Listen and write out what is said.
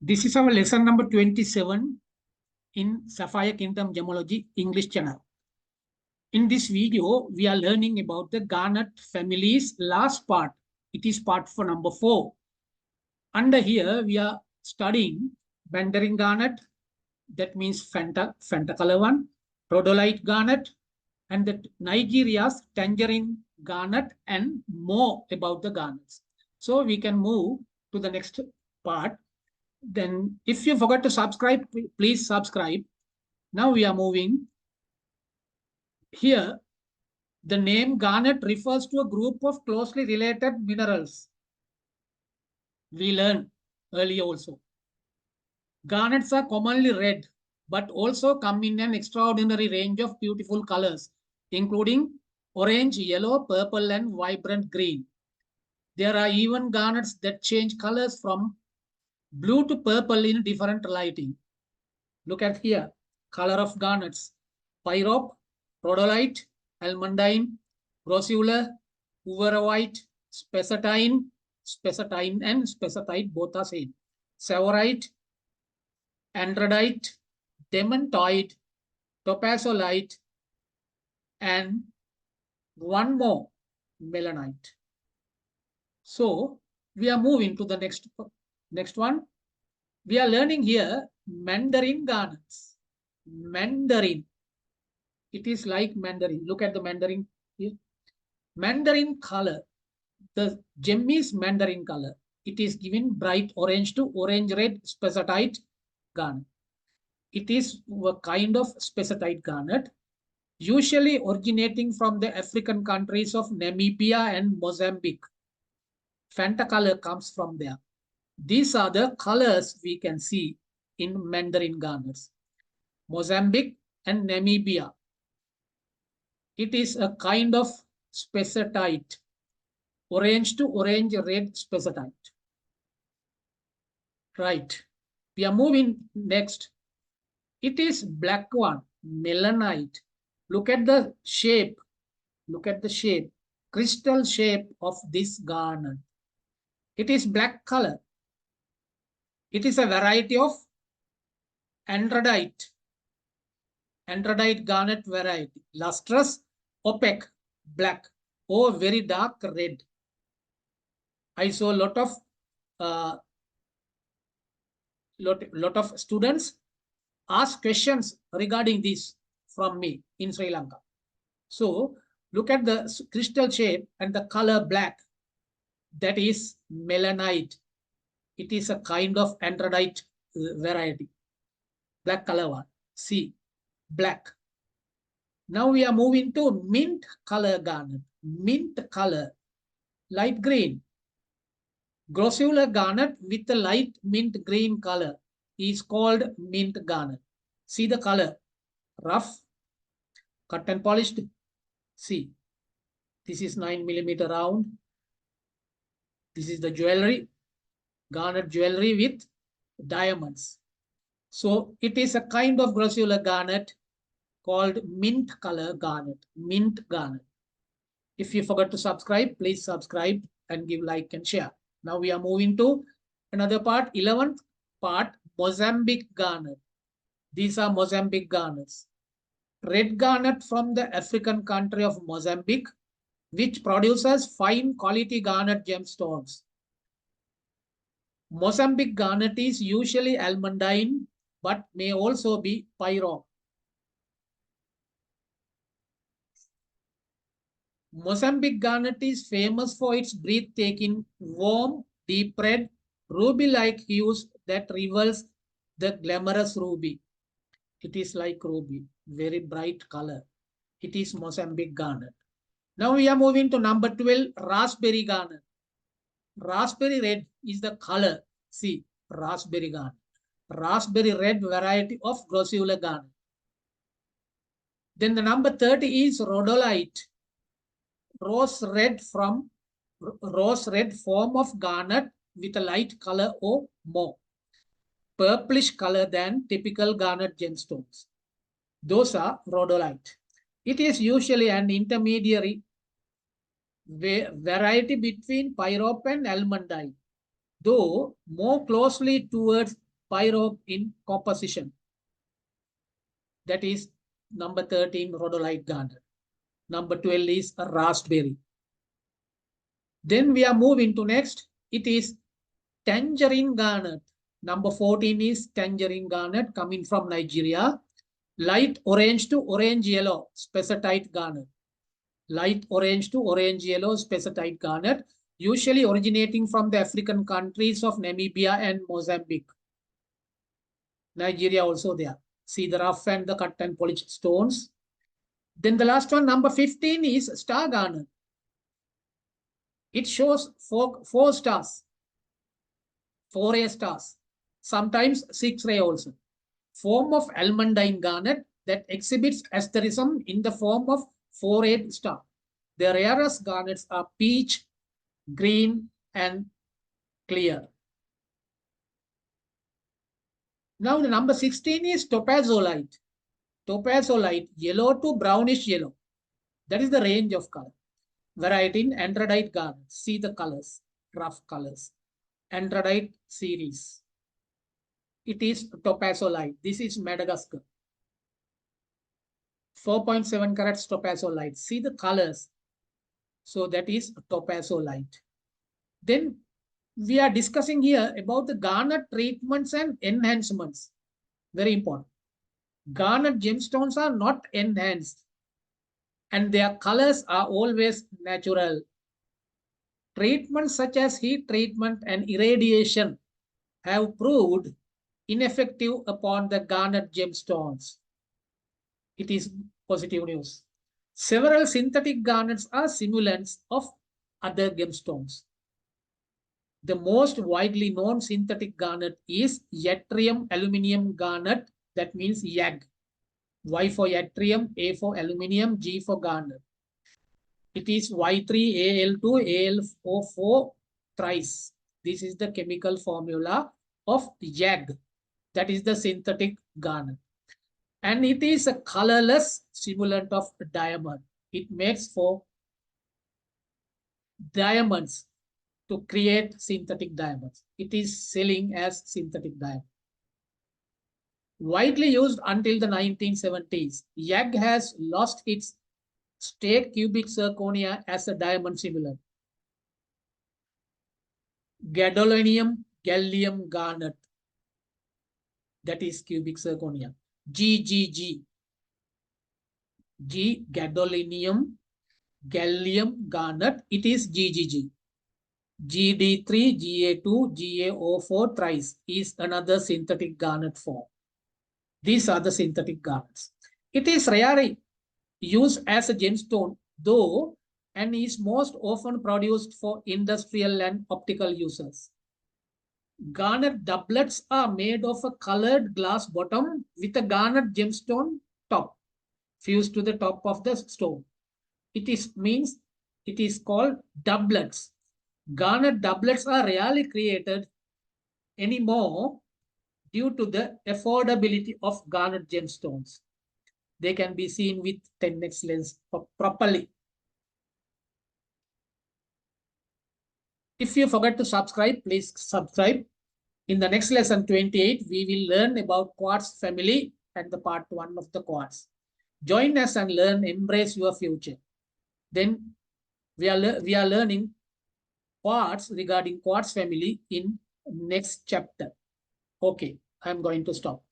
This is our lesson number 27 in Sapphire Kingdom Gemology English channel. In this video, we are learning about the Garnet family's last part. It is part for number 4. Under here, we are studying Mandarin Garnet, that means Fanta color one, Rhodolite Garnet, and the Nigeria's Tangerine Garnet, and more about the garnets. So we can move to the next part. Then if you forgot to subscribe, please subscribe. Now we are moving. Here, the name garnet refers to a group of closely related minerals. We learned earlier also. Garnets are commonly red, but also come in an extraordinary range of beautiful colors, including orange, yellow, purple, and vibrant green. There are even garnets that change colors from blue to purple in different lighting. Look at here, color of garnets: pyrope, rhodolite, almandine, grossular, uvarovite, spessartine, and spessartite both are same. Savorite, andradite, demantoid, topazolite, and one more, melanite. So we are moving to the next one. We are learning here Mandarin Garnets. Mandarin. It is like Mandarin. Look at the Mandarin here. Mandarin color. The gem is Mandarin color. It is given bright orange to orange red spessartite garnet. It is a kind of spessartite garnet, usually originating from the African countries of Namibia and Mozambique. Fanta color comes from there. These are the colors we can see in Mandarin garnets. Mozambique and Namibia. It is a kind of spessartite, orange to orange red spessartite. Right. We are moving next. It is black one, melanite. Look at the shape. Look at the shape, crystal shape of this garnet. It is black color. It is a variety of andradite garnet variety. Lustrous, opaque, black, or very dark red. I saw a lot of students ask questions regarding this from me in Sri Lanka. So look at the crystal shape and the color black. That is melanite. It is a kind of andradite variety. Black color one. See, black. Now we are moving to mint color garnet. Mint color, light green. Grossular garnet with a light mint green color is called mint garnet. See the color, rough, cut and polished. See, this is 9mm round. This is the jewelry, garnet jewelry with diamonds. So it is a kind of grossular garnet called mint color garnet, mint garnet. If you forgot to subscribe, please subscribe and give like and share. Now we are moving to another part, 11th part, Mozambique garnet. These are Mozambique garnets. Red garnet from the African country of Mozambique, which produces fine quality garnet gemstones. Mozambique garnet is usually almandine, but may also be pyrope. Mozambique garnet is famous for its breathtaking, warm, deep red, ruby-like hues that reveals the glamorous ruby. It is like ruby, very bright color. It is Mozambique garnet. Now we are moving to number 12, raspberry garnet. Raspberry red is the color. See, raspberry garnet. Raspberry red variety of grossular garnet. Then the number 30 is rhodolite. Rose red form of garnet with a light color or more. Purplish color than typical garnet gemstones. Those are rhodolite. It is usually an intermediary variety between pyrope and almandine, though more closely towards pyrope in composition. That is number 13, rhodolite garnet. Number 12 is a raspberry. Then we are moving to next. It is Tangerine Garnet. Number 14 is Tangerine Garnet coming from Nigeria. Light orange to orange yellow spessartite garnet. Light orange to orange yellow spessartite garnet, usually originating from the African countries of Namibia and Mozambique. Nigeria also there. See the rough and the cut and polished stones. Then the last one, number 15 is star garnet. It shows four stars, 4A stars, sometimes 6 ray also. Form of almandine garnet that exhibits asterism in the form of 4A star. The rarest garnets are peach, green, and clear. Now the number 16 is topazolite. Topazolite, yellow to brownish yellow. That is the range of color. Variety in andradite garnet. See the colors, rough colors. Andradite series. It is topazolite. This is Madagascar. 4.7 carats topazolite. See the colors. So that is topazolite. Then we are discussing here about the garnet treatments and enhancements. Very important. Garnet gemstones are not enhanced and their colors are always natural. Treatments such as heat treatment and irradiation have proved ineffective upon the garnet gemstones. It is positive news. Several synthetic garnets are simulants of other gemstones. The most widely known synthetic garnet is yttrium aluminium garnet. That means YAG. Y for yttrium, A for aluminium, G for garnet. It is Y3Al2Al4 thrice. This is the chemical formula of YAG. That is the synthetic garnet. And it is a colorless simulant of diamond. It makes for diamonds to create synthetic diamonds. It is selling as synthetic diamond. Widely used until the 1970s, YAG has lost its state cubic zirconia as a diamond simulant. Gadolinium gallium garnet. That is cubic zirconia. GGG. G gadolinium gallium garnet. It is GGG. GD3, GA2, GaO4 thrice is another synthetic garnet form. These are the synthetic garnets. It is rarely used as a gemstone, though, and is most often produced for industrial and optical uses. Garnet doublets are made of a colored glass bottom with a garnet gemstone top fused to the top of the stone. It is called doublets. Garnet doublets are rarely created anymore due to the affordability of garnet gemstones. They can be seen with 10x lens properly. If you forget to subscribe, please subscribe. In the next lesson 28, we will learn about quartz family and the part 1 of the quartz. Join us and learn, embrace your future. Then we are learning quartz regarding quartz family in next chapter. Okay, I'm going to stop.